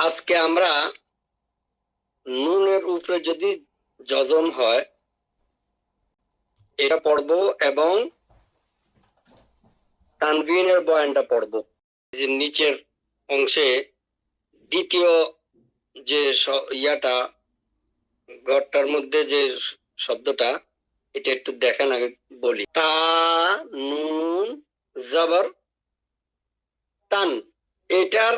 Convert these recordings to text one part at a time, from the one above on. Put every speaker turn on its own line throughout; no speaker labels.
আজকে আমরা নুনের উপরে যদি যজম হয় এটা পড়বো এবং তানবিনের বয়ানটা পড়বো। যে নিচের অংশে দ্বিতীয় যে ইয়াটা ঘরটার মধ্যে যে শব্দটা এটা একটু দেখেন, আমি বলি। তা নুন জবর তান। এটার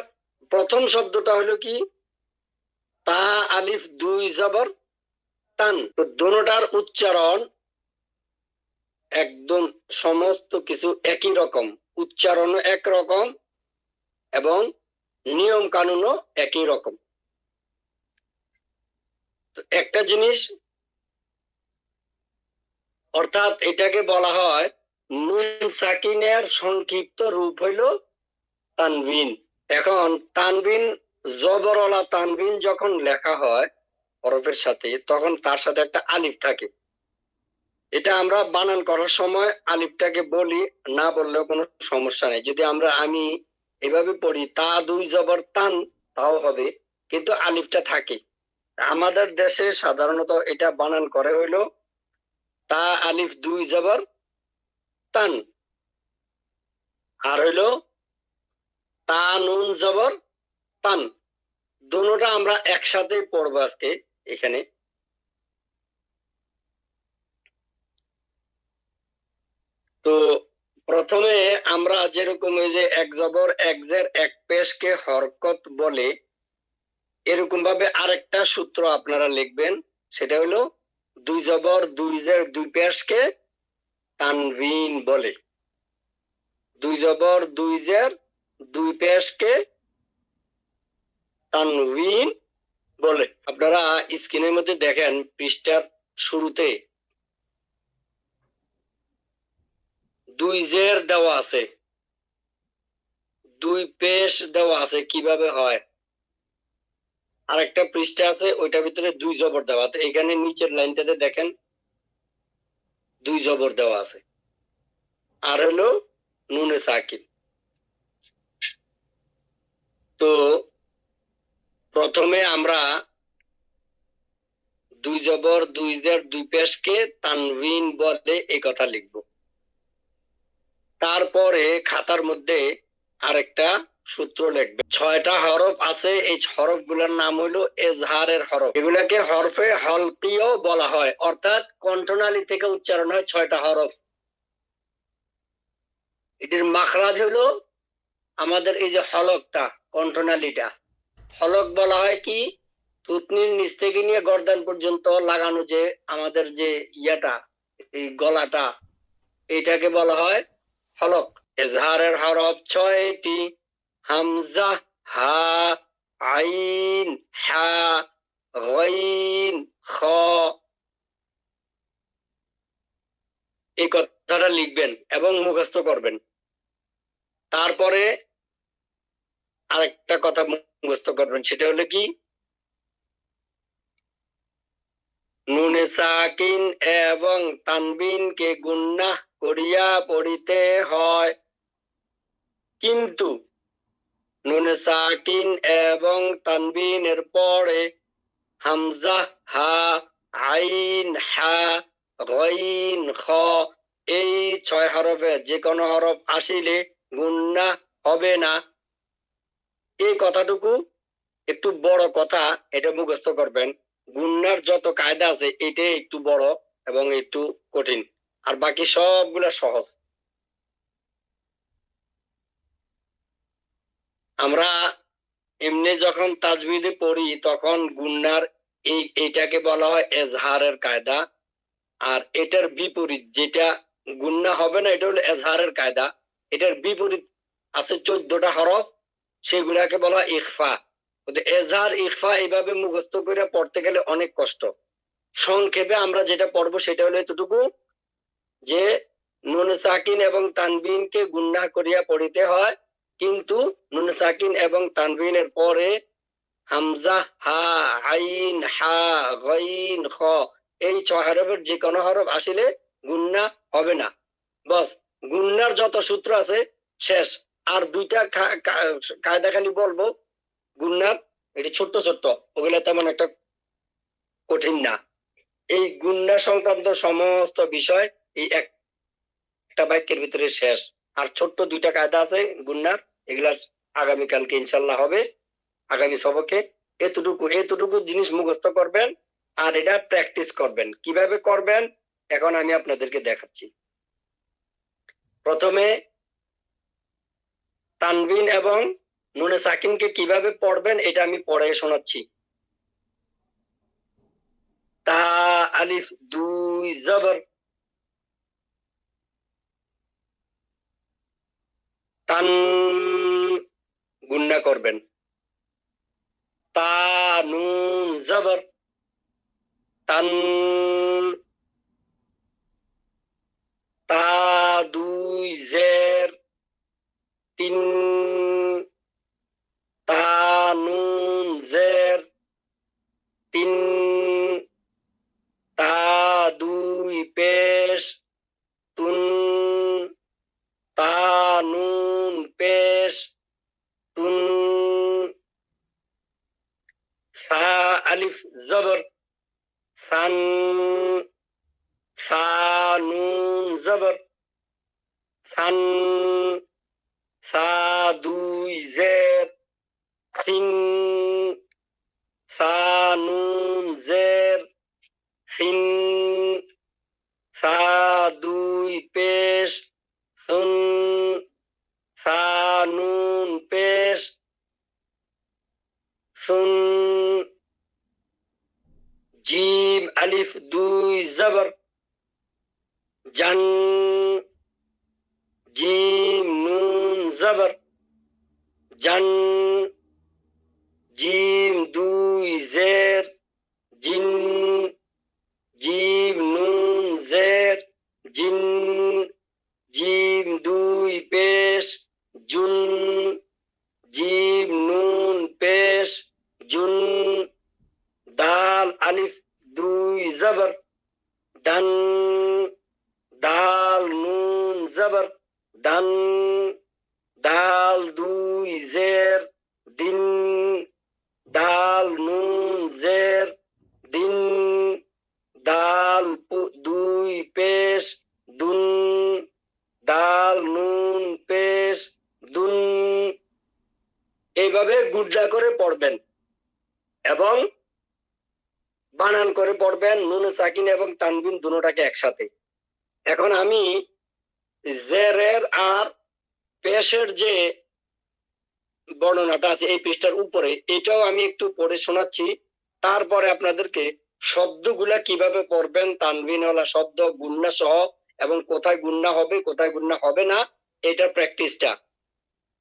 প্রথম শব্দটা হলো কি তা আলিফ দুই জবর তান। তো দোনোটার উচ্চারণ একদম সমস্ত কিছু একই রকম, উচ্চারণও একরকম এবং নিয়ম কানুনও একই রকম। একটা জিনিস অর্থাৎ এটাকে বলা হয় নুন সাকিনের সংক্ষিপ্ত রূপ হইল তানবিন। এখন তানবিন জবরওয়ালা তানবিন যখন লেখা হয় হরফের সাথে তখন তার সাথে একটা আলিফ থাকে। এটা আমরা বানান করার সময় আলিফটাকে বলি, না বললেও কোনো সমস্যা নেই। যদি আমি এভাবে পড়ি তা দুই জবর তান তাও হবে, কিন্তু আলিফটা থাকে। আমাদের দেশে সাধারণত এটা বানান করে হইলো তা আলিফ দুই জবর তান, আর হইলো তা নুন জবর তান। দুটোটা আমরা একসাথে পড়বো আজকে এখানে। তো প্রথমে আমরা যেরকম এই যে এক জবর এক জের এক পেশকে হরকত বলে, এরকম ভাবে আরেকটা সূত্র আপনারা লিখবেন, সেটা হলো দুই জবর দুই জের দুই পেশকে তানবিন বলে। দুই জবর দুই জের দুই পেশকে তানবিন বলে। আপনারা স্ক্রিনের মধ্যে দেখেন পৃষ্ঠার শুরুতে দুই জের দেওয়া আছে, দুই পেশ দেওয়া আছে, কিভাবে হয়। আরেকটা পৃষ্ঠা আছে ওইটার ভিতরে দুই জবর দেওয়া আছে। এখানে নিচের লাইনটাতে দেখেন দুই জবর দেওয়া আছে, আর হলো নুনে সাকিন। তো প্রথমে আমরা দুই জবর দুই জের দুই পেশকে তানবিন বলে এই কথা লিখব। তারপরে খাতার মধ্যে আরেকটা সূত্র লিখবে। 6টা হরফ আছে, এই হরফ গুলোর নাম হলো এজহারের হরফ। এগুলাকে হরফে হলকিও বলা হয়, অর্থাৎ কণ্ঠনালী থেকে উচ্চারণ হয় 6টা হরফ। এটির মাখরাজ হলো আমাদের এই যে হলকটা, কণ্ঠনালীটা। হলক বলা হয় কি থুতনির নিচ থেকে নিয়ে গর্দান পর্যন্ত লাগানো যে আমাদের যে ইয়াটা, এই গলাটা, এটাকে বলা হয় হলক। এজহারের হরফ 6টি, হামজা, হা, আইন, হা, গাইন, খ। এই কথাটা লিখবেন এবং মুখস্থ করবেন। তারপরে আরেকটা কথা মুখস্থ করবেন, সেটা হলো কি নুনে সাকিন এবং তানবিনকে গুন্নাহ করিয়া পড়িতে হয়, কিন্তু নুনে সাকিন এবং তানবিনের পরে হামজা, হা, আইন, হা, গাইন, খ এই 6 হরফে যে কোনো হরফ আসিলে গুন্নাহ হবে না। এই কথাটুকু একটু বড় কথা, এটা মুখস্থ করবেন। গুন্নার যত কায়দা আছে এটাই একটু বড় এবং একটু কঠিন, আর বাকি সবগুলা সহজ। আমরা এমনি যখন তাজবিদে পড়ি তখন গুন্নার এইটাকে বলা হয় এজহারের কায়দা, আর এটার বিপরীত যেটা গুন্না হবে না এটা হলো এজহারের কায়দা। এটার বিপরীত আছে 14টা হরফ, সেগুলাকে বলা হয় ইখফা। এজহার ইখফা এইভাবে মুখস্থ করে পড়তে গেলে অনেক কষ্ট। সংক্ষেপে আমরা যেটা পড়বো সেটা হলো এতটুকু যে নুন সাকিন এবং তানবিনকে গুন্নাহ করিয়া পড়িতে হয়, কিন্তু নুন সাকিন এবং তানবিনের পরে হামজা, হা, আইন, হা, গাইন, খ এই 6 হরফের যে কোনো হরফ আসিলে গুন্না হবে না। বস গুন্নার যত সূত্র আছে শেষ। আর দুইটা কায়দা খালি বলবো গুন্নার, এটা ছোট্ট ছোট্ট, ওগুলা তেমন একটা কঠিন না। এই গুণনা সংক্রান্ত সমস্ত বিষয় এই একটা বাক্যের ভিতরে শেষ। আর ছোট্ট দুইটা কায়দা আছে গুণনার, এগুলা আগামীকালকে ইনশাল্লাহ হবে, আগামী সবকে। এতটুকু জিনিস মুখস্থ করবেন আর এটা প্র্যাকটিস করবেন। কিভাবে করবেন এখন আমি আপনাদেরকে দেখাচ্ছি। প্রথমে তানবিন এবং নুনে সাকিনকে কিভাবে পড়বেন এটা আমি পড়ে শোনাচ্ছি। তা আলিফ দুই জবর, তান গুণনা করবেন। তা নুন জবর, তান। তা দুই জের, তিন। তা নুন জের, তিন। তা দুই পেশ, তুন। তা নুন পেশ, তুন। সা আলিফ জবর, সান। সা নুন জবর, সান। সা দুই জের, সিন। সা নুন জের, সিন। সা দুই পেশ, সুন। সা নুন পেশ, সুন। জিম আলিফ দুই জবর, জান। জিম নুন জবর, জান। জিম দুই জের, জিন। জিম নুন জের, জিন। জিম দুই পেশ, জুন। জিম নুন পেশ, জুন। দাল আলিফ দুই জবর, দান। দাল নুন জবর, দান। দাল দুই জের, দিন। দাল নুন জের, দিন। দাল দুই পেশ, দুন। দাল নুন পেশ, দুন। এইভাবে গুড্ডা করে পড়বেন এবং বানান করে পড়বেন, নুনে সাকিন এবং তানবিন দুটোটাকে একসাথে। এখন আমি জেরের আর পেশের যে বর্ণনাটা আছে এই পৃষ্ঠার উপরে, এটাও আমি একটু পড়ে শোনাচ্ছি। তারপরে আপনাদেরকে শব্দগুলা কিভাবে পড়বেন, তানবিনওয়ালা শব্দ গুণনা সহ, এবং কোথায় গুণনা হবে কোথায় গুণনা হবে না, এটা প্র্যাকটিসটা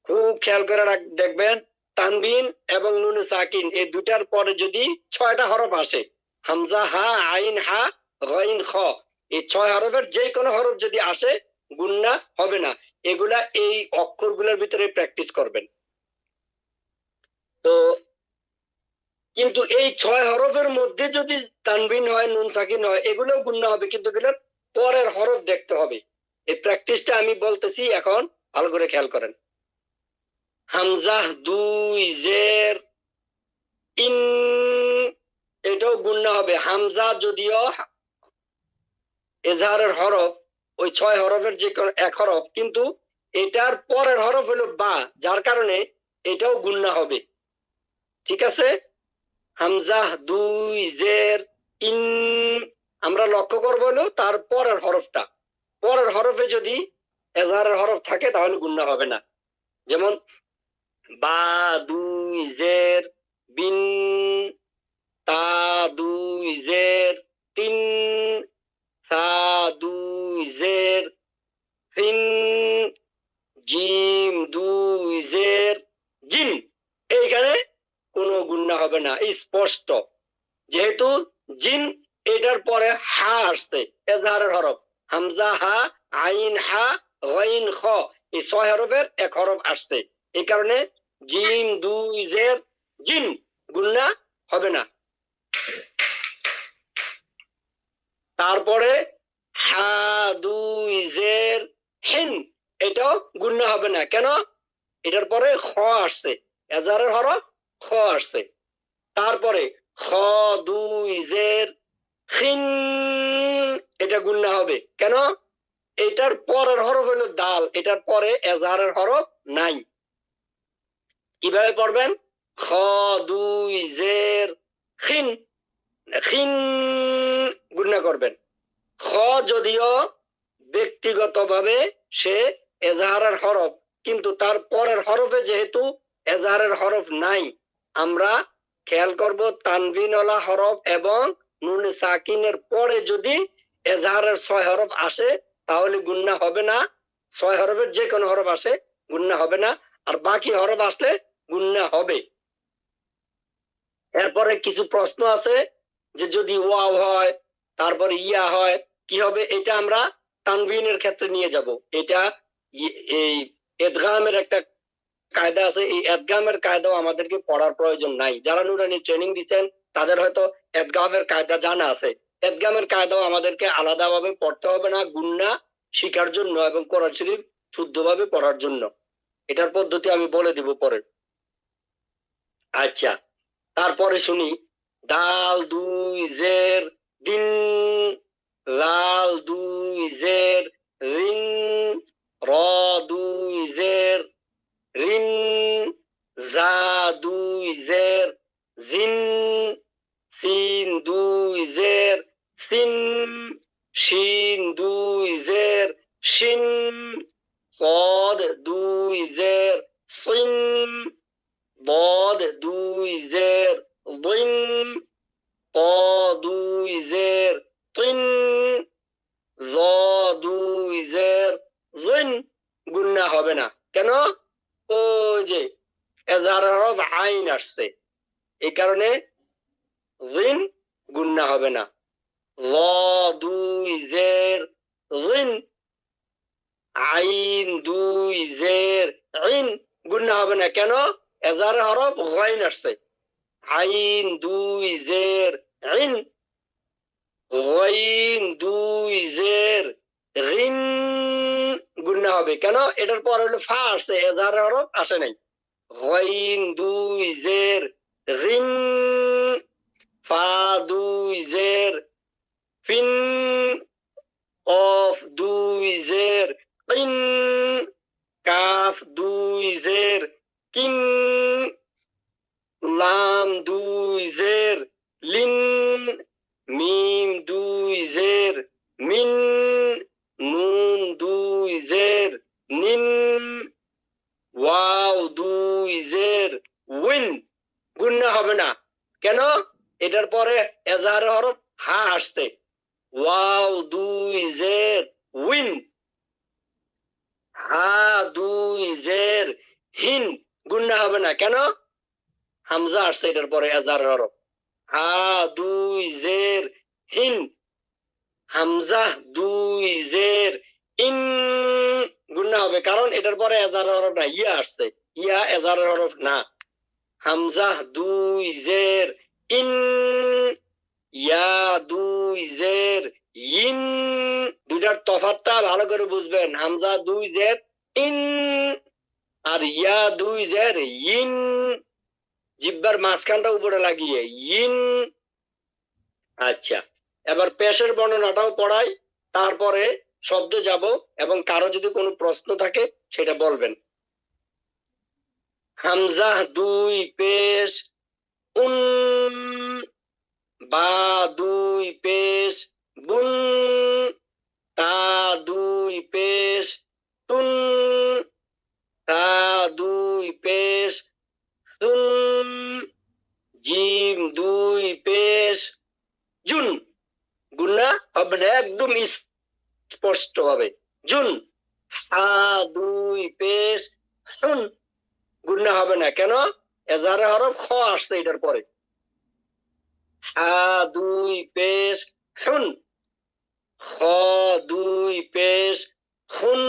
খুব খেয়াল করে দেখবেন। তানবিন এবং নুনে সাকিন এই দুটার পরে যদি 6টা হরফ আসে, হামজা হা, আইন হা, গইন খ, এই 6 হরফের যে কোনো হরফ যদি আসে গুণনা হবে না। এগুলা এই অক্ষরগুলোর ভিতরে প্র্যাকটিস করবেন। তো কিন্তু এই 6 হরফের মধ্যে যদি তানবিন হয়, নুন সাকিন হয়, এগুলোও গুণনা হবে, কিন্তু এগুলোর পরের হরফ দেখতে হবে। এই প্র্যাকটিসটা আমি বলতেছি, এখন ভালো করে খেয়াল করেন। হামজা দুই জের, ইন, এটাও গুণনা হবে। হামজা যদিও এজাহারের হরফ, ওই 6 হরফের যে কোনো এক হরফ, কিন্তু এটার পরের হরফ হলো বা, যার কারণে এটাও গুণনা হবে। ঠিক আছে? হামজা দুই জের, ইন, আমরা লক্ষ্য করবো হলো তার পরের হরফটা। পরের হরফে যদি এজাহারের হরফ থাকে তাহলে গুণনা হবে না। যেমন বা দুই জের, বিন। তা দুই জের, তিন। সা দুই জের, ফিন। জিম দুই জের, জিন। এইখানে কোনো গুণনা হবে না, স্পষ্ট। যেহেতু জিন এটার পরে হা আসছে, এজাহারের হরফ। হামজা হা, আইন হা, গইন খ, এই 6 হরফের এক হরফ আসছে, এই কারণে জিম দুই জের, জিন, গুণনা হবে না। তারপরে হা দুই জের, হিন, এটাও গুণনা হবে না। কেন? এটার পরে খ আসছে, এজাহারের হরফ খ আসছে। তারপরে খ দুই জের খিন, এটা গুন্না হবে কেন? এটার পরের হরফ হলো দাল, এটার পরে এজাহারের হরফ নাই। কিভাবে পড়বেন? খ দুই জের খিন, খিন গুন্না করবেন। খ যদিও ব্যক্তিগতভাবে সে এজাহারের হরফ, কিন্তু তার পরের হরফে যেহেতু এজাহারের হরফ নাই, আমরা খেয়াল করব তানবিনওয়ালা হরফ এবং নুন সাকিনের পরে যদি এজাহারের 6 হরফ আসে তাহলে গুন্না হবে না। 6 হরফের যে কোনো হরফ আসে গুন্না হবে না, আর বাকি হরফ আসলে গুন্না হবে। এরপরে কিছু প্রশ্ন আছে যে যদি ওয়াও হয় তারপরে ইয়া হয় কি হবে, এটা আমরা তানবিনের ক্ষেত্রে নিয়ে যাব। এটা এই ইদগামের একটা কায়দা আছে, এই ইদগামের কায়দাও আমাদেরকে পড়ার প্রয়োজন নাই। যারা নুরানি ট্রেনিং দিচ্ছেন তাদের হয়তো ইদগামের কায়দা জানা আছে। ইদগামের কায়দাও আমাদেরকে আলাদাভাবে পড়তে হবে না, গুন্না শিখার জন্য এবং কোরআন শরীফ শুদ্ধভাবে পড়ার জন্য। এটার পদ্ধতি আমি বলে দিব পরে। আচ্ছা, তারপরে শুনি ডাল দুই জের দিন, লাল দুই জের রিন, র দুই জের রিন, জা দুই জের জিন, সিন দুই জের সিন, শিন দুই জের শিন, পদ দুই জের সিন, ضاد দুই জের ضن، ط দুই জের তিন, জ দুই জের জিন গুন্না হবে না কেন? ওই যে এজাহারের হরফ আইন আসছে, এই কারণে জিন গুন্না হবে না। ল দুই জের জিন, আইন দুই জের ইন গুন্না হবে না কেন? এজাহারের হরফ গাইন আসছে। আইন দুই জের ইন, গাইন দুই জের রিন গুন্না হবে কেন? এটার পর হলো ফা আসছে, এজাহারের হরফ আসে নাই। গাইন দুই জের রিন, ফা দুই জের ফিন, কফ দুই জের কিন, কাফ দুই জের কিন, লাম দুই জের লিন, মিম দুই জের মিন, নুন দুই জের নিন, ওয়াও দুই জের উইন গুন্না হবে না কেন? এটার পরে এজাহারের হরফ হা আসছে। ওয়াও দুই জের উইন, হা দুই জের হিন গুন্না হবে না কেন? হামজা আসছে এটার পরে এজাহারের হরফ। হা দুই জের হিন, হামজা দুই জের ইন গুন্না হবে কারণ এটার পরে এজাহারের হরফ না, ইয়া আসছে, ইয়া এজাহারের হরফ না। হামজা দুই জের ইন, ইয়া দুই জের ইন, দুইটার তফাৎটা ভালো করে বুঝবেন। হামজা দুই জের ইন আর ইয়া দুই জের ইন, জিব্বার মাঝখানটা উপরে লাগিয়ে ইন। আচ্ছা, এবার পেশের বর্ণনাটাও পড়াই, তারপরে শব্দে যাব এবং কারো যদি কোনো প্রশ্ন থাকে সেটা বলবেন। হামজা দুই পেশ উন, বা দুই পেশ বুন, তা দুই পেশ তুন, তা দুই পেশ তুন, জিম দুই পেশ জুন গুন্না হবে না, একদম স্পষ্ট হবে জুন। হা দুই পেশ হুন গুন্না হবে না কেন? এজাহারের হরফ খ আসছে এটার পরে। হা দুই পেশ হুন, খ দুই পেশ হুন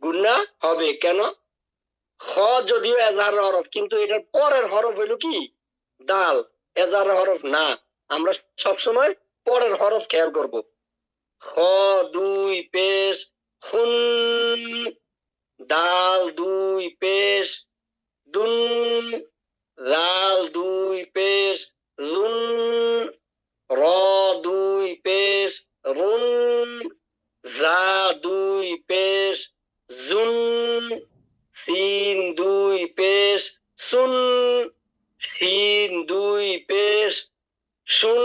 গুন্না হবে কেন? খ যদিও এজাহারের হরফ, কিন্তু এটার পরের হরফ হইল কি দাল, এজাহারের হরফ না। আমরা সবসময় পরের হরফ খেয়াল করব। খ দুই পেশ হুন, দাল দুই পেশ দুন, লাল দুই পেশ লুন, র দুই পেশ রুন, জা দুই পেশ জুন, সিন দুই পেশ সুন, সিন দুই পেশ সুন,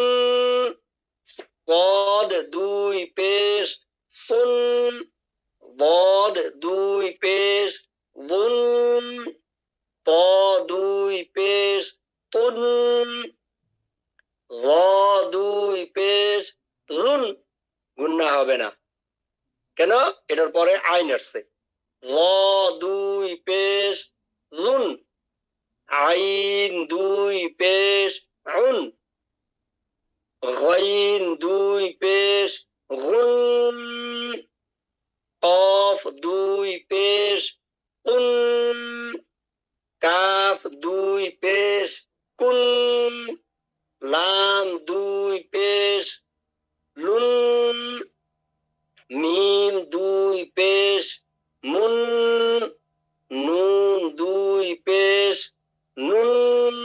পদ দুই পেশ সুন, বদ দুই পেশ বুন, ত দুই পেশ তুন, র দুই পেশ রুন। গুন্না হবে না কেন? এটার পরে আইন আসছে। র দুই পেশ লুন, আইন দুই পেশ উন, গইন দুই পেশ গুন, কফ দুই পেশ কুন, কাফ দুই পেশ কুন, লাম দুই পেশ লুন, মিম দুই পেশ মুন, নুন দুই পেশ নুন,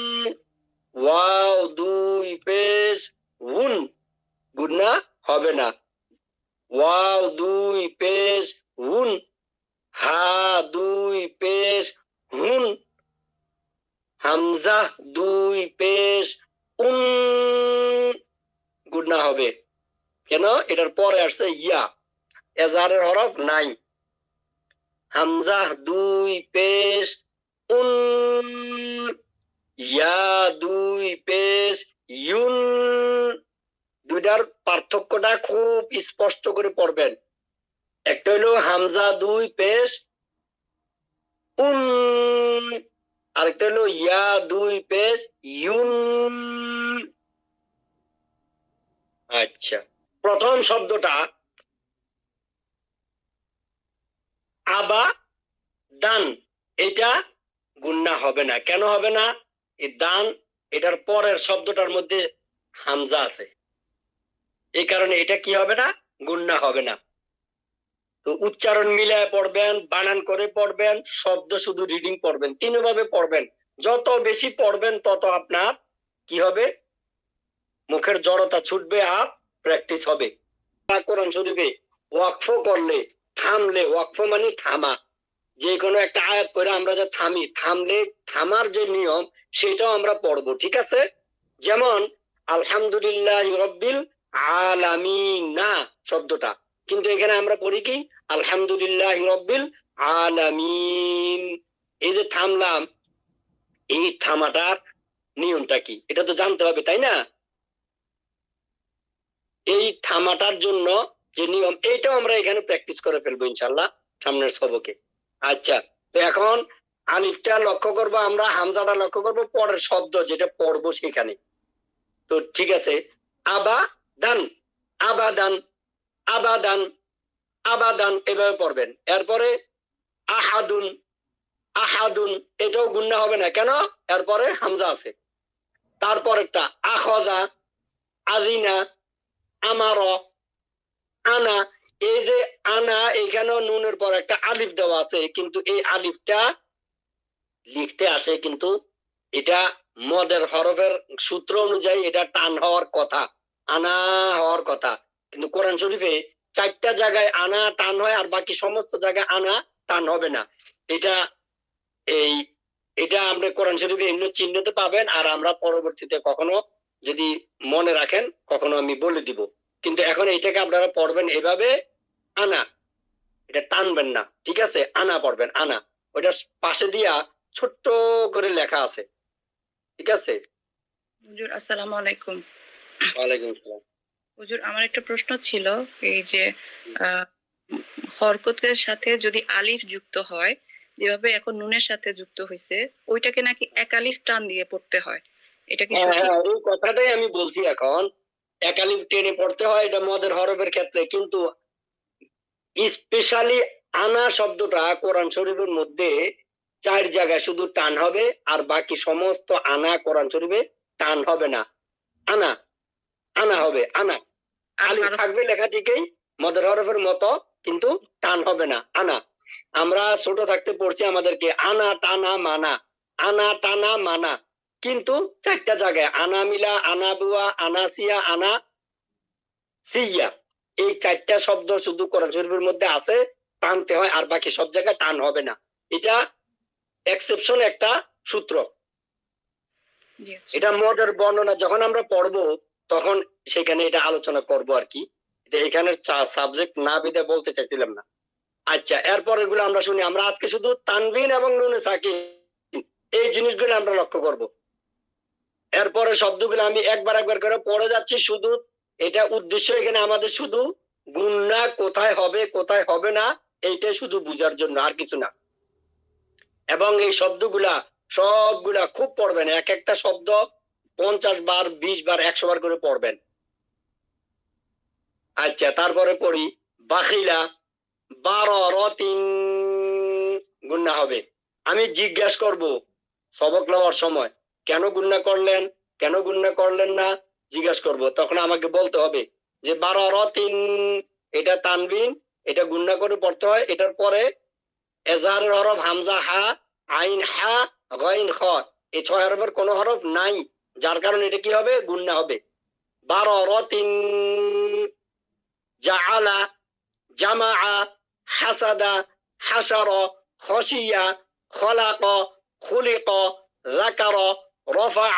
ওয়াও দুই পেশ উন। গুন্না হবে না। ওয়াও দুই পেশ উন, হা দুই পেশ হুন, হামজা দুই পেশ উন। গুন্না হবে কেন? এটার পরে আসছে ইয়া, এজারের হরফ নাই। হামজা দুই পেশ উন, ইয়া দুই পেশ ইউন। দুইটার পার্থক্যটা খুব স্পষ্ট করে পড়বেন। একটা হলো হামজা দুই পেশ উন, আরেকটা হলো ইয়া দুই পেশ ইউন। আচ্ছা, প্রথম শব্দটা আবা দান, এটা গুন্না হবে না। কেন হবে না? এই দান, এটার পরের শব্দটার মধ্যে হামজা আছে, এই কারণে এটা কি হবে না? গুন্না হবে না। তো উচ্চারণ মিলায় পড়বেন, বানান করে পড়বেন, শব্দ শুধু রিডিং পড়বেন, তিনভাবে পড়বেন। যত বেশি পড়বেন তত আপনার কি হবে? মুখের জড়তা ছুটবে আর প্র্যাকটিস হবে। কোরআন শরীফে ওয়াকফ করলে, থামলে, ওয়াকফ মানে থামা, যে কোনো একটা আয়াত পড়ে আমরা যা থামি, থামলে থামার যে নিয়ম সেটাও আমরা পড়বো, ঠিক আছে? যেমন আলহামদুলিল্লাহ রব্বিল আলামিন না শব্দটা, কিন্তু এখানে আমরা পড়ি কি আলহামদুলিল্লাহ রব্বিল আলামিন। এই যে থামলাম, এই থামাটার নিয়মটা কি এটা তো জানতে হবে, তাই না? এই থামাটার জন্য যে নিয়ম, এইটাও আমরা এখানে প্র্যাকটিস করে ফেলবো ইনশাল্লাহ সামনের সবকে। আচ্ছা, তো এখন আলিফটা লক্ষ্য করবো আমরা, হামজাটা লক্ষ্য করবো, পরের শব্দ যেটা পড়বো সেখানে। তো ঠিক আছে, আবাদান, আবাদান, আবাদান, আবাদান, এভাবে পড়বেন। এরপরে আহাদুন, আহাদুন, এটাও গুন্না হবে না কেন? এরপরে হামজা আছে। তারপরেরটা আখজা, আজিনা, আমার, আনা। এই যে আনা, এখানেও নুনের পর একটা আলিফ দেওয়া আছে, কিন্তু এই আলিফটা লিখতে আসে, কিন্তু এটা মদের হরফের সূত্র অনুযায়ী এটা টান হওয়ার কথা, আনা হওয়ার কথা। কিন্তু কোরআন শরীফে 4টা জায়গায় আনা টান হয়, আর বাকি সমস্ত জায়গায় আনা টান হবে না। এটা এই এটা আমরা কোরআন শরীফে এমনি চিহ্নিত পাবেন, আর আমরা পরবর্তীতে কখনো যদি মনে রাখেন কখনো আমি বলে দিব। কিন্তু এখন এটাকে আপনারা পড়বেন এভাবে, আনা, এটা টানবেন না, ঠিক আছে? আনা পড়বেন, আনা। ওইটার পাশে দিয়া ছোট্ট করে লেখা আছে, ঠিক আছে?
হুজুর আসসালামু আলাইকুম।
ওয়ালাইকুম আসসালাম।
হুজুর, আমার একটা প্রশ্ন ছিল, এই যে হরকতের সাথে যদি আলিফ যুক্ত হয়, যেভাবে এখন নুনের সাথে যুক্ত হয়েছে, ওইটাকে নাকি এক আলিফ টান দিয়ে পড়তে হয়, এটা কি সঠিক?
হ্যাঁ, ওই কথাটাই আমি বলছি। এখন এক আলিফ টেনে পড়তে হয়, এটা মদের হরফের ক্ষেত্রে, কিন্তু স্পেশালি আনা শব্দটা কোরআন শরীফের মধ্যে 4 জায়গায় শুধু টান হবে, আর বাকি সমস্ত আনা কোরআন শরীফে টান হবে না। আনা, আনা হবে, আনা। আলিফ থাকবে লেখা ঠিকই মদের হরফের মতো, কিন্তু টান হবে না, আনা। আমরা ছোট থাকতে পড়ছি আমাদেরকে আনা টানা মানা, আনা টানা মানা, কিন্তু 4টা জায়গায় আনামিলা, আনাবুয়া, আনাসিয়া, আনা সিয়া, এই 4টা শব্দ শুধু কোরআন শরীফের মধ্যে আছে, টানতে হয়, আর বাকি সব জায়গায় টান হবে না। এটা এক্সেপশন একটা সূত্র।
জি আচ্ছা।
এটা মোটের বর্ণনা যখন আমরা পড়বো তখন সেখানে এটা আলোচনা করব আর কি। এটা এখানে সাবজেক্ট না বিদে বলতে চাইছিলাম না। আচ্ছা, এরপর এগুলো আমরা শুনি। আমরা আজকে শুধু তানবিন এবং নুনে সাকিন এই জিনিসগুলো আমরা লক্ষ্য করব। এরপরে শব্দগুলো আমি একবার একবার করে পড়ে যাচ্ছি, শুধু এটা উদ্দেশ্য এখানে আমাদের শুধু গুণনা কোথায় হবে কোথায় হবে না এইটাই শুধু বুঝার জন্য, আর কিছু না। এবং এই শব্দগুলা সবগুলা খুব পড়বেন, এক একটা শব্দ 50 বার, 20 বার, 100 বার করে পড়বেন। আচ্ছা, তারপরে পড়ি বাখিলা, 12 গুণনা হবে। আমি জিজ্ঞাসা করব সবক লওয়ার সময়, কেন গুণনা করলেন, কেন গুণনা করলেন না, জিজ্ঞাসা করব। তখন আমাকে বলতে হবে যে 12 এটা তানবিন, এটা গুণনা করে পড়তে হয়। এটার পরে এজাহারের হরফ হামজা হা, আইন হা, গাইন খ, এই 6 হরফের কোনো হরফ নাই, যার কারণে এটা কি হবে, গুণনা হবে। 12 জাআলা, জামা, হাসাদা, হাসার, খসিয়া, খলাক, খুলিক, যাকার, রফা,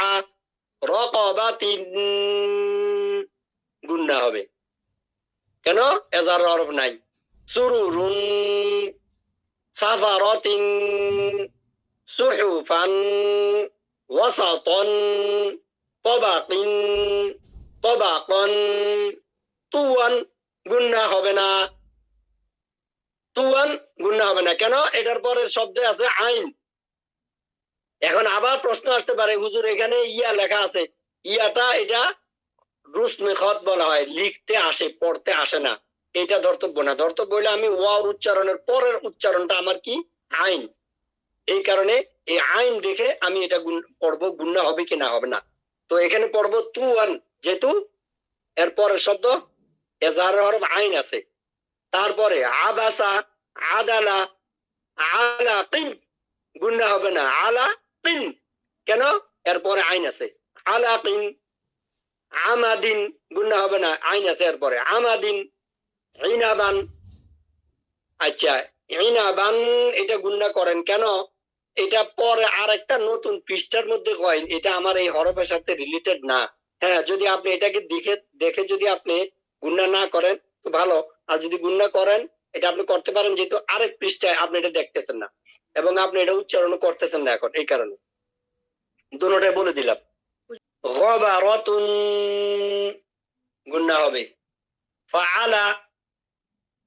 রকবাতিন গুণনা হবে। কেন, এজাহারের হরফ নাই। সুরুরুন, সাফারাতিন, সুহুফান, ওয়াসাতান, তাবাকিন, তাবাকান, তুয়ান গুণনা হবে না। তুয়ান গুণনা হবে না কেন, এটার পরের শব্দে আছে আইন। এখন আবার প্রশ্ন আসতে পারে, হুজুর এখানে ইয়া লেখা আছে, ইয়াটা এটা রুসমে খত বলা হয়, লিখতে আসে, পড়তে আসে না। এটা ধর্তব্য না। ধর্তব্য হইলে আমি ওয়ার উচ্চারণের পরের উচ্চারণটা আমার কি, আইন। এই কারণে এই আইন দেখে আমি এটা পড়বো, গুণনা হবে কি না হবে না। তো এখানে পড়বো তুয়ান, যেহেতু এর পরের শব্দ এজাহারের হরফ আইন আছে। তারপরে আবাসা, আদালা, আলা কিন গুণনা হবে না, আলা কিন। কেন, এরপরে আইন আছে। আলা কিন, আমাদিন গুণনা হবে না, আইন আছে এরপরে। আমাদিন, ইনাবান। আচ্ছা, ইনাবান এটা গুণনা করেন কেন, এটা পরে আর একটা নতুন পৃষ্ঠার মধ্যে কয়েন, এটা আমার এই হরফের সাথে রিলেটেড না। হ্যাঁ, যদি আপনি এটাকে দেখে যদি আপনি গুণনা না করেন তো ভালো, আর যদি গুণনা করেন এটা আপনি করতে পারেন, যেহেতু আরেক পৃষ্ঠায় আপনি এটা দেখতেছেন না এবং আপনি এটা উচ্চারণ করতেছেন না এখন, এই কারণে দুটোটাই বলে দিলাম। গবারাতুন গুণনা হবে। ফাআলা,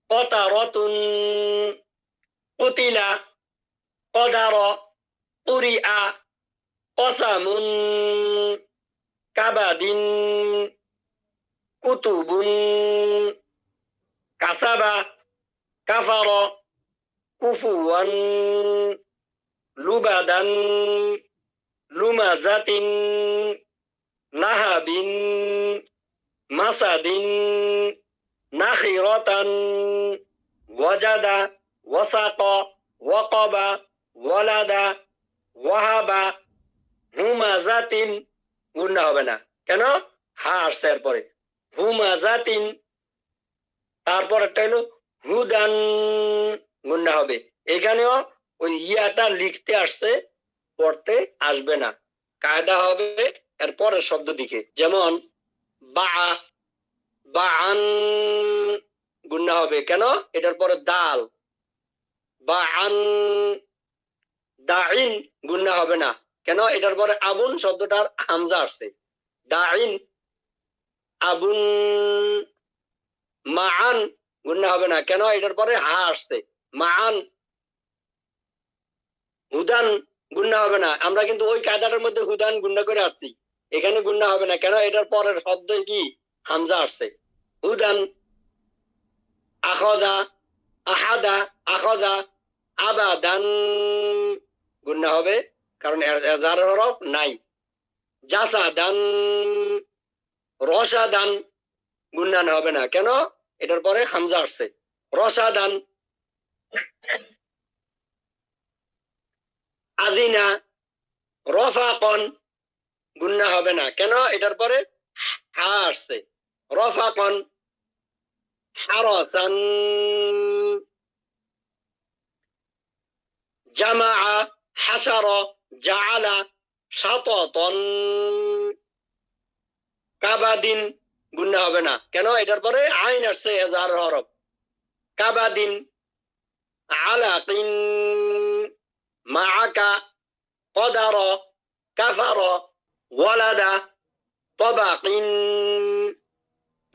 কতারাতুন, কুতিলা, কদারা, উরিআ, কসামুন, কাবাদিন, কুতুবুন, কাসাবা, কাফার, কুফুয়ান, লুবাদান, লুমাজাতিন, লাহাবিন, মাসাদিন, নাখিরাতান, ওয়াজাদা, ওয়াসাকা, ওয়াকাবা, ওয়ালাদা, ওয়াহাবা, হুমাজাতিন গুণনা হবে না কেন, হা আসছে এরপরে। হুমাজাতিন, তারপর একটা হলো হুদান গুণনা হবে। এখানেও ওই ইয়াটা লিখতে আসছে, পড়তে আসবে না। কায়দা হবে এর পরের শব্দ দিকে, যেমন বা, বাআন গুণনা হবে কেন, এটার পরে দাল। বাআন, দাইন গুণনা হবে না কেন, এটার পরে আবুন শব্দটার হামজা আসছে। দাইন, আবুন। মান গুণনা হবে না কেন, এটার পরে হা আসছে। মান। হুদান গুণনা হবে না, আমরা কিন্তু ওই কায়দাটার মধ্যে হুদান গুণনা করে আসছি, এখানে গুণনা হবে না কেন, এটার পরের শব্দ কি, হামজা আসছে। হুদান। আখদা, আহাদা, আখদা, আবাদান গুণনা হবে কারণ এজাহারের হরফ নাই। জাসাদান, রসাদান গুণনা হবে না কেন, এটার পরে হামজা আসছে। রসাদান। আদিনা, রফাকন গুন্না হবে না। কেন? এটার পরে হা আসছে। রফাকন, হারাসান, জামাআ, হাসারা, জাআলা, শাতাতান, কাবাদিন গুন্না হবে না। কেন? এটার পরে আইন আসছে এজাহার হরফ। কাবাদিন, আলাকিন, মাআকা, কদার, কাফার, ওয়ালাদা, তবাকিন,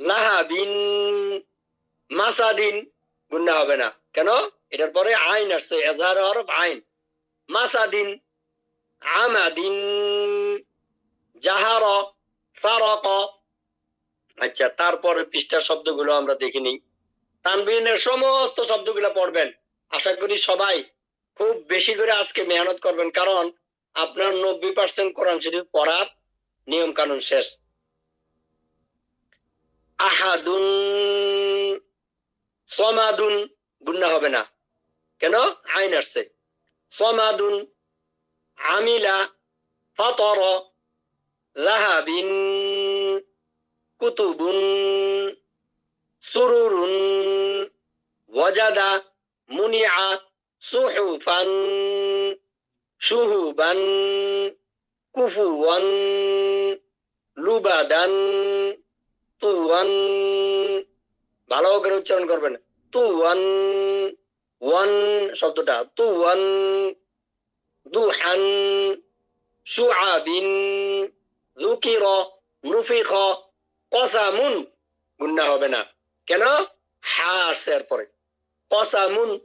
লাহাবিন, মাসাদিন গুন্না হবে না। কেন? এটার পরে আইন আসছে এজাহার হরফ আইন। মাসাদিন, আমাদিন, জাহার, ফারক। আচ্ছা, তারপরে পৃষ্ঠার শব্দগুলো আমরা দেখে নিই। তানবিনের সমস্ত শব্দগুলো পড়বেন। আশা করি সবাই খুব বেশি করে আজকে মেহনত করবেন, কারণ আপনার 90% কোরআন শরীফ পড়ার নিয়ম কানুন শেষ। আহাদুন, সমাদুন গুন্না হবে না। কেন? আইন আসছে। সমাদুন, আমিলা, ফাতর, লাহাবিন, কুতুবুন, সুরুরুন, ওয়াজাদা, মুনিআ, সুহুফান, শুহুবান, কুফুয়ান, লুবাদান, তুয়ান। ভালো করে উচ্চারণ করবেন। তুয়ান, ওয়ান শব্দটা, তুয়ান, দুহান, শুআবিন, যুকির, নুফিখ, কসামুন গুন্না হবে না। কেন? হা আসছে এরপরে। কসামুন,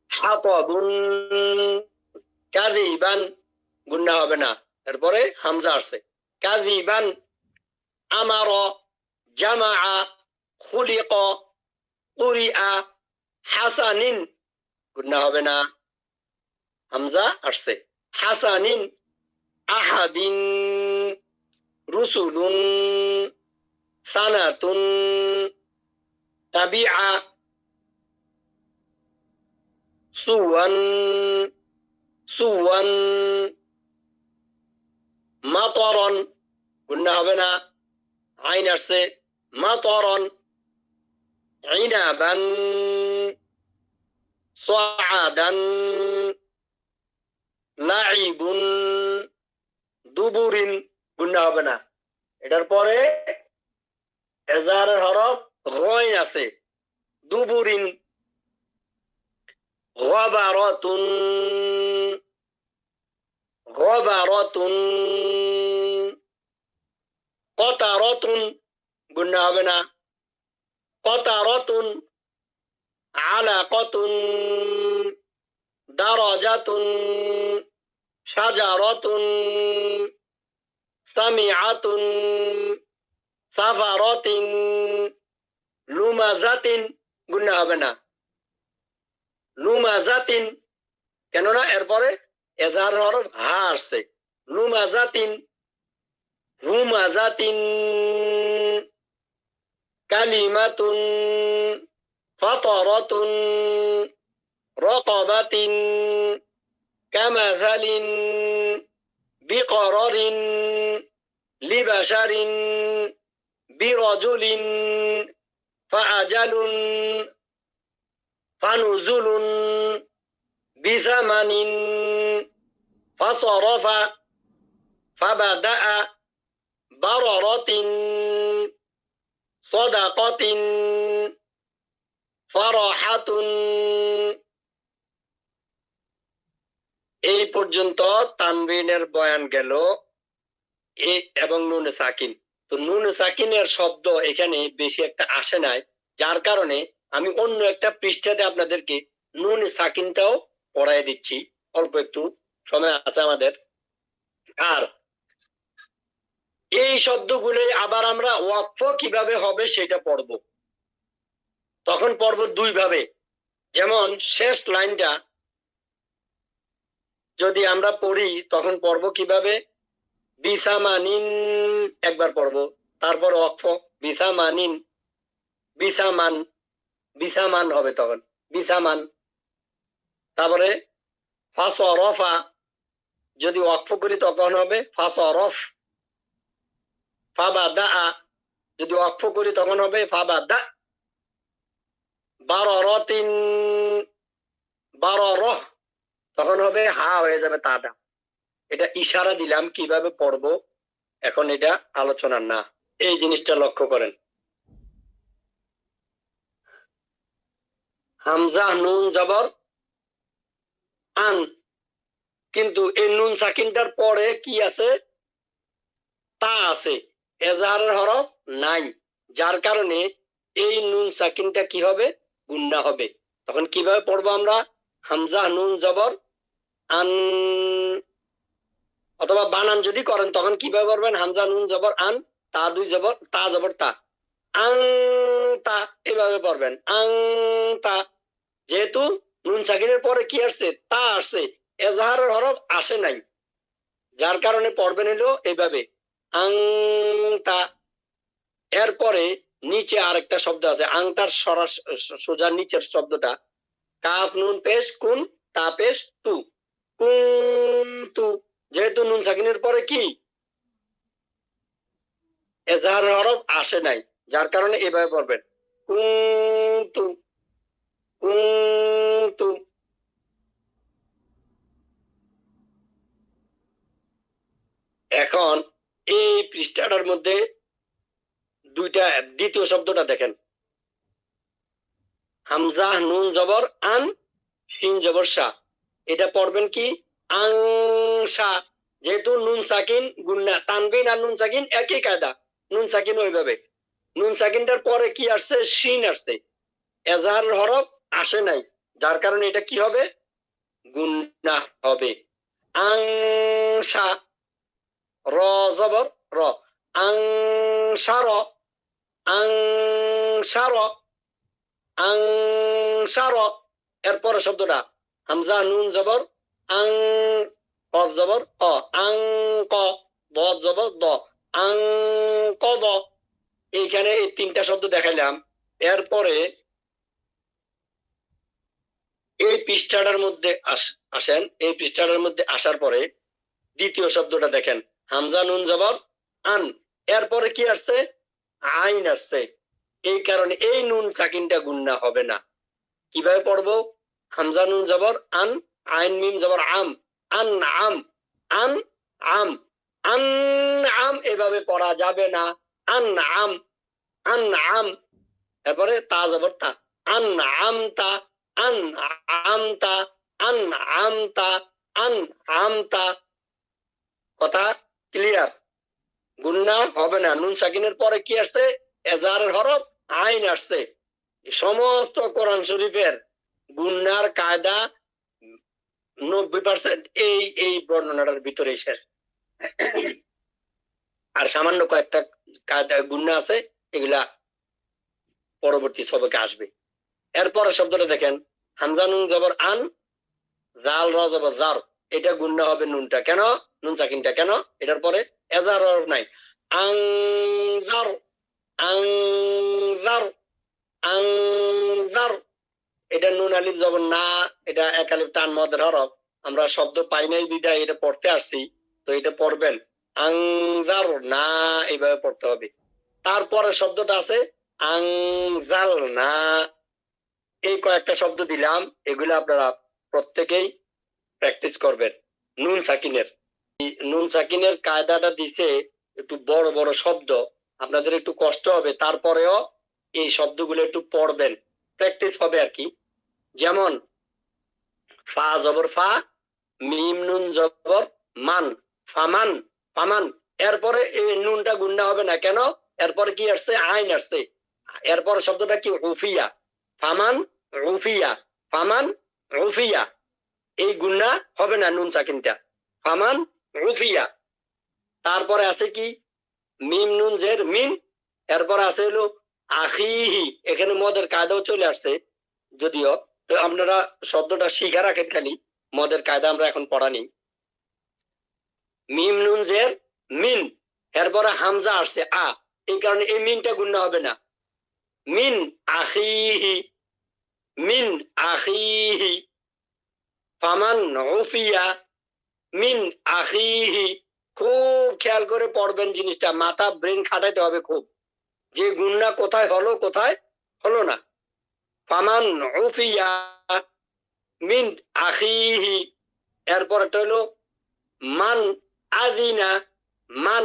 হাতাবুন, কাযিবান গুন্না হবে না। এরপরে হামজা আসছে। কাযিবান, আমার, জামাআ, খুলিক, কুরিআ, হাসানিন গুন্না হবে না। হামজা আসছে। হাসানিন, আহাদিন, রুসুলুন, সানাতুন, তাবিআ, সুওয়ান, সুওয়ান, মাতরন গুন্না হবে না। আইন আসছে। মাতরন, ইনাবান, সাআদান, লাইবুন, দুবুরিন গুন্না হবে না। এটার পরে এজাহারের হরফ গইন আছে। দুবুরিন, গবারাতুন, গবারাতুন, কতারাতুন গুন্না হবে না। কতারাতুন, আলাকাতুন, দারাজাতুন, শাজারাতুন, সামিআতুন, সাফারাতিন, লুমাজাতিন গুন্না হবে না। লুমাজাতিন, কেননা এরপরে এজাহার হরফ হা আসছে। লুমাজাতিন, হুমাজাতিন, কালিমাতুন, ফাতারাতুন, রাকাবাতিন, কামাযালিন, বিকরারিন, লিবাশারিন, বিরাজুলিন, ফাআজালুন, ফানুজুলুন, বিজামানিন, ফাসরাফা, ফাবাদাআ, বারারাতিন, সাদাকাতিন, ফারাহাতুন। এই পর্যন্ত তানবিনের বয়ান গেল এবং নুন সাকিন। তো নুন সাকিনের শব্দ এখানে বেশি একটা আসে নাই, যার কারণে আমি অন্য একটা পৃষ্ঠাতে আপনাদেরকে নুন সাকিনটাও পড়াই দিচ্ছি। অল্প একটু সময় আছে আমাদের। আর এই শব্দগুলো আবার আমরা ওয়াকফ কিভাবে হবে সেটা পড়ব। তখন পড়ব দুই ভাবে। যেমন শেষ লাইনটা যদি আমরা পড়ি তখন পড়ব কিভাবে? বিসামানিন একবার পড়ব, তারপর ওয়াকফ বিসামানিন, বিসামান, বিসামান হবে তখন বিসামান। তারপরে ফাসরাফা, যদি ওয়াকফ করি তখন হবে ফাসরফ। ফাবাদা, যদি ওয়াকফ করি তখন হবে ফাবাদা। বাররাতিন, বাররহ, তখন হবে হা হয়ে যাবে তাদা। এটা ইশারা দিলাম কিভাবে পড়বো, এখন এটা আলোচনা না। এই জিনিসটা লক্ষ্য করেন। হামজা নুন জবর আন, কিন্তু এই নুন সাকিনটার পরে কি আছে? তা আছে, এজাহারের হরফ নাই। যার কারণে এই নুন সাকিনটা কি হবে? গুন্না হবে। তখন কিভাবে পড়বো আমরা? হামজা নুন জবর আন, অথবা বানান যদি করেন তখন কিভাবে করবেন? হামজা নুন জবর আন, তা দুই জবর, তা জবর তা, আং তা, এভাবে পড়বেন আং তা। যেহেতু নুন সাকিনের পরে কি আসছে? তা আসছে, এজাহারের হরফ আসে নাই, যার কারণে পড়বেন হলো এইভাবে আং তা। এরপরে নিচে আরেকটা শব্দ আছে, আংতার সোজা নিচের শব্দটা কাফ নুন পেশ কুন, তা পেশ তু, কুনতু। যেহেতু নুন সাকিনের পরে কি এজাহারের হরফ আসে নাই, যার কারণে এভাবে পড়বেন কুনতু, কুনতু। এখন এই পৃষ্ঠাটার মধ্যে দুইটা, দ্বিতীয় শব্দটা দেখেন, হামজা নুন জবর আন, শিন জবর সা। এটা পড়বেন কি? আংসা। যেহেতু নুন সাকিন গুন্না, তানবিন আর নুন সাকিন একই কায়দা, নুন সাকিন ওইভাবে। নুন সাকিনটার পরে কি আসছে? শিন আসছে, এজাহারের হরফ আসে নাই, যার কারণে এটা কি হবে? গুন্না হবে। আংসা, র জবর র, আংসার, আংসার, আংসার। এরপরে শব্দটা হামজা নুন জবর আং, কফ জবর অ, আং ক, দ জবর দ, আং ক দ। এইখানে এই তিনটা শব্দ দেখাইলাম। এরপরে এই পৃষ্ঠাটার মধ্যে আসেন, এই পৃষ্ঠাটার মধ্যে আসার পরে দ্বিতীয় শব্দটা দেখেন, হামজা নুন জবর আন, এরপরে কি আসছে? আইন আসছে। এই কারণে এই নুন সাকিনটা গুন্না হবে না। কিভাবে পড়বো? হামজা নুন জবর আন, আইন মিম জবর আম, আন আম, আন আম, আন আম, এভাবে পড়া যাবে না। আন আম, আন আম। এরপরে তা জবর তা, আন আম তা, আন আম তা, আন আম তা, আন আম তা। কথা ক্লিয়ার? গুন্না হবে না। নুন সাকিনের পরে কি আসছে? এজাহারের হরফ আইন আসছে। সমস্ত কোরআন শরীফের গুন্নার কায়দা 90% এই বর্ণনাটার ভিতরে শেষ। আর সামান্য কয়েকটা কায়দা গুন্না আছে, এগুলা পরবর্তী সবকে আসবে। এরপরে শব্দটা দেখেন, হামজা নুন জবর আন, জাল র জবর জার। এটা গুন্না হবে নুনটা, কেন? নুন সাকিনটা কেন? এটার পরে এজার নাই। আং জার, আং জার, আং জার। এটা নুন আলিফ জবর না, এটা এক আলিফ টান মদের হরফ। আমরা শব্দ পাই নাই বিদায় এটা পড়তে আসছি, তো এটা পড়বেন আংজার না, এইভাবে পড়তে হবে। তারপরে শব্দটা আছে আংজাল না। এই কয়েকটা শব্দ দিলাম, এগুলো আপনারা প্রত্যেকেই প্র্যাকটিস করবেন। নুন সাকিনের, নুন সাকিনের কায়দাটা দিছে একটু বড় বড় শব্দ, আপনাদের একটু কষ্ট হবে, তারপরেও এই শব্দগুলো একটু পড়বেন, প্র্যাকটিস হবে আর কি। যেমন ফা জবর ফা, মিম নুন জবর মান, ফামান, ফামান। এরপরে এই নুনটা গুন্না হবে না, কেন? এরপরে কি আসছে? আইন আসছে। এরপরে শব্দটা কি? উফিয়া, ফামান উফিয়া, ফামান উফিয়া। এই গুন্না হবে না নুন সাকিনটা, ফামান উফিয়া। তারপরে আছে কি? মিম নুন জের মিন, এরপরে আছে হলো আখিহি। এখানে মদের কায়দাও চলে আসছে যদিও, তো আপনারা শব্দটা শিখা রাখেন খালি, মদের কায়দা আমরা এখন পড়ানি। মিম নুন জের মিন, এরপরে হামজা আসছে আ, এই কারণে এই মিনটা গুন্না হবে না। মিন আখিহি, মিন আখিহি, ফামান উফিয়া, মিন আখিহি, খুব খেয়াল করে পড়বেন জিনিসটা, মাথা ব্রেন খাটাইতে হবে খুব, যে গুন্না কোথায় হলো কোথায় হলো না। ফামান উফিয়া মিন আখিহি, এরপর একটা হলো মান আযিনা, মান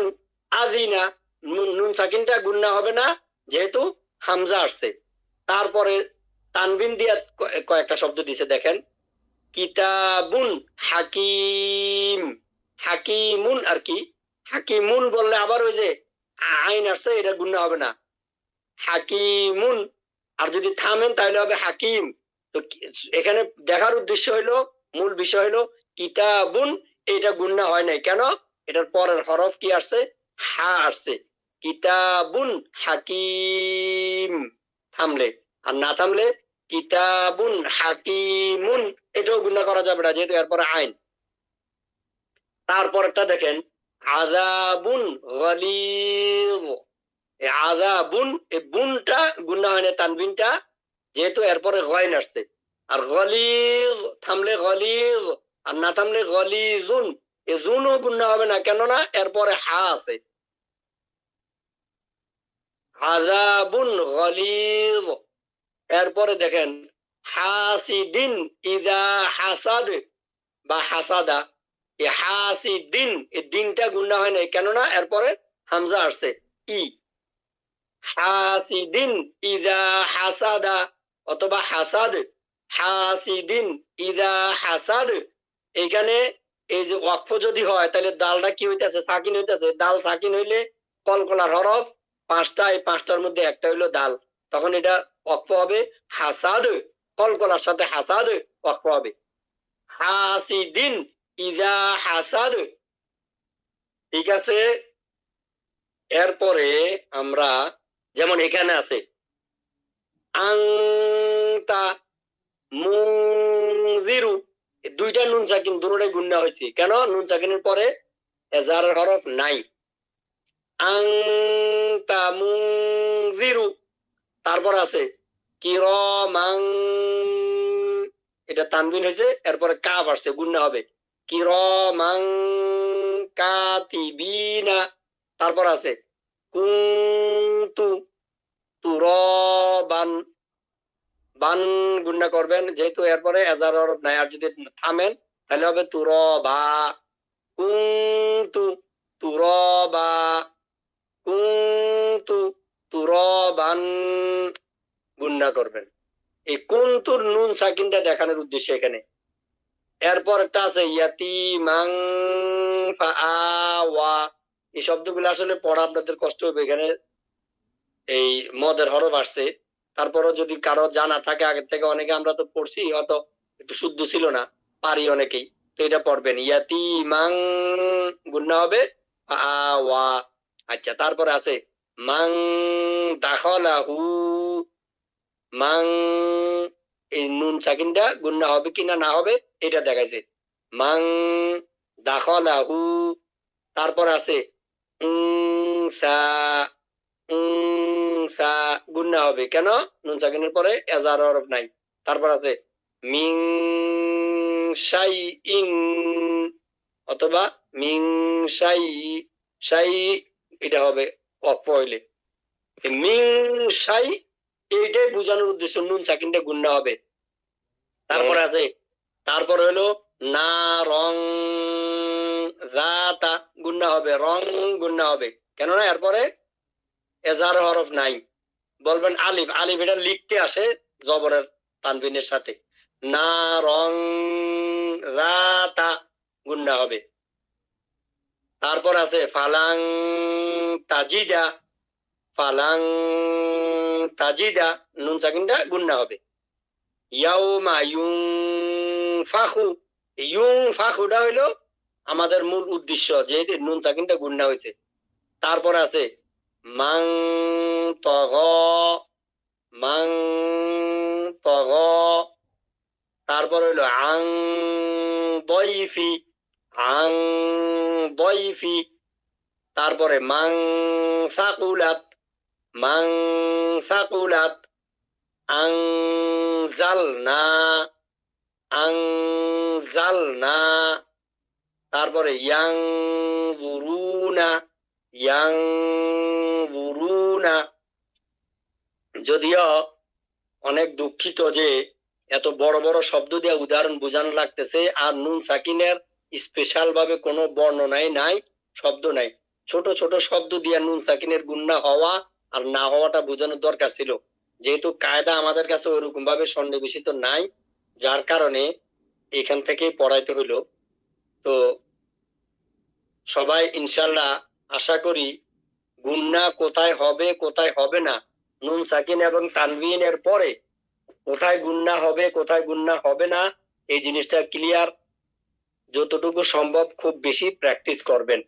আযিনা, নুন সাকিনটা গুন্না হবে না যেহেতু হামজা আসছে। তারপরে তানবিন দিয়া কয়েকটা শব্দ দিছে দেখেন, কিতাবুন হাকিম, হাকিমুন আর কি, হাকিমুন বললে আবার ওই যে আইন আসছে, এটা গুন্না হবে না, হাকিমুন। আর যদি থামেন তাহলে হবে হাকিম। তো এখানে দেখার উদ্দেশ্য হইলো, মূল বিষয় হইলো কিতাবুন, এটা গুন্না হয় নাই কেন, এটার পরের হরফ কি আসছে, হা আসছে। কিতাবুন হাকিম, থামলে, আর না থামলে কিতাবুন হাকিমুন, এটাও গুন্না করা যাবে না যেহেতু এরপরে আইন। তারপরটা দেখেন আযাবুন গালিয, আযাবুন, এই বুনটা গুন্না হয় না, তানবিনটা, যেহেতু এরপরে গয়ন আসছে। আর গলিয থামলে গলিয, আর না থামলে গলিজুন, এই জুনও গুন্না হবে না, কেননা এরপরে হা আছে। আযাবুন গলিয। এরপরে দেখেন হাসিদিন ইযা হাসাদ বা হাসাদা, এই হাসিদিন, এই দিনটা গুন্না হয় না, কেননা এরপরে হামজা আসছে ই। হাসিদিন ইযা হাসাদা অথবা হাসাদ, হাসিদিন ইযা হাসাদ। এখানে এই যে ওয়াকফ যদি হয় তাহলে দালটা কি হইতেছে, সাকিন হইতেছে। দাল সাকিন হইলে কলকলার হরফ পাঁচটা, এই পাঁচটার মধ্যে একটা হইলো দাল, তখন এটা ওয়াকফ হবে হাসাদ, কলকলার সাথে হাসাদ ওয়াকফ হবে। হাসিদিন ইযা হাসাদ, ঠিক আছে। এরপরে আমরা যেমন এখানে আছে আংতা মুনজিরু, দুইটা নুন সাকিন দুটোটাই গুন্না হয়েছে, কেন, নুন সাকিনের পরে এজারের হরফ নাই। আংতা মুনজিরু, তারপর আছে কিরমাং, এটা তানবিন হয়েছে, এরপরে কাফ আসছে, গুন্না হবে কিরমাং কাতিবিনা। তারপর আছে কুনতু তুরবান, বান গুন্না করবেন যেহেতু এরপরে এজার হরফ নাই। আর যদি থামেন তাহলে হবে তুরবা, কুনতু তুরবা, কুনতু তুরবান, গুন্না করবেন। এই কুনতুর নুন সাকিনটা দেখানোর উদ্দেশ্যে এখানে। এরপর একটা আছে ইয়াতিমাং ফাআওয়া, এই শব্দগুলো আসলে পড়া আপনাদের কষ্ট হবে, এখানে এই মদের হরফ আসছে। তারপরও যদি কারো জানা থাকে আগে থেকে, অনেকে আমরা তো পড়ছি, হয়তো একটু শুদ্ধ ছিল না, পারি অনেকেই, তো এটা পড়বেন ইয়াতিমাং, গুন্না হবে আওয়া। আচ্ছা, তারপরে আছে মাং দাখলাহু, মাং, এই নুন সাকিনটা গুন্না হবে কিনা না হবে এটা দেখাইছে, মাং দাখলাহু। তারপর আছে উনসা, উনসা, গুন্না হবে কেন, নুন সাকিনের পরে এজার হরফ নাই। তারপর আছে মিং শাইইন অথবা মিং শাই, শাই, এটা হবে ওয়াকফ হইলে। মিং শাই, এইটাই বোঝানোর উদ্দেশ্য নুন সাকিনটা গুন্না হবে। তারপরে আছে, তারপর হলো না রং রাতা, গুন্না হবে, রং গুন্না হবে, কেননা এরপরে এজার হরফ নাই। বলবেন আলিফ, আলিফ এটা লিখতে আসে জবরের তানবিনের সাথে, না রং রাতা, গুন্না হবে। তারপর আছে ফালাং তাজিদা, ফালাং তাজিদা, নুন সাকিনটা গুন্না হবে। ইয়াউমা ইউনফাখু, ইউনফাখুটা হইলো আমাদের মূল উদ্দেশ্য, যে নুন সাকিনটা গুন্না হয়েছে। তারপর আছে মাং তগ, মাং তগ। তারপর হইলো আং দইফি, আং দইফি। তারপরে মাং সাকুলাত, মাং সাকুলাত। আং জালনা, আং জালনা। তারপরে ইয়াং বুরুনা, ইয়াং বুরুনা। যদিও অনেক দুঃখিত যে এত বড় বড় শব্দ দিয়ে উদাহরণ বোঝানো লাগতেছে, আর নুন সাকিনের স্পেশাল ভাবে কোনো বর্ণনাই নাই, শব্দ নাই। ছোট ছোট শব্দ দিয়ে নুন সাকিনের গুণনা হওয়া আর না হওয়াটা বোঝানোর দরকার ছিল। যেহেতু কায়দা আমাদের কাছে ওরকম ভাবে সন্নিবেশিত নাই, যার কারণে এখান থেকেই পড়াইতে হইলো। তো সবাই ইনশাল্লাহ আশা করি গুণনা কোথায় হবে কোথায় হবে না, নুন সাকিন এবং তানবিনের পরে কোথায় গুণনা হবে কোথায় গুণনা হবে না, এই জিনিসটা ক্লিয়ার যতটুকু সম্ভব খুব বেশি প্র্যাকটিস করবেন।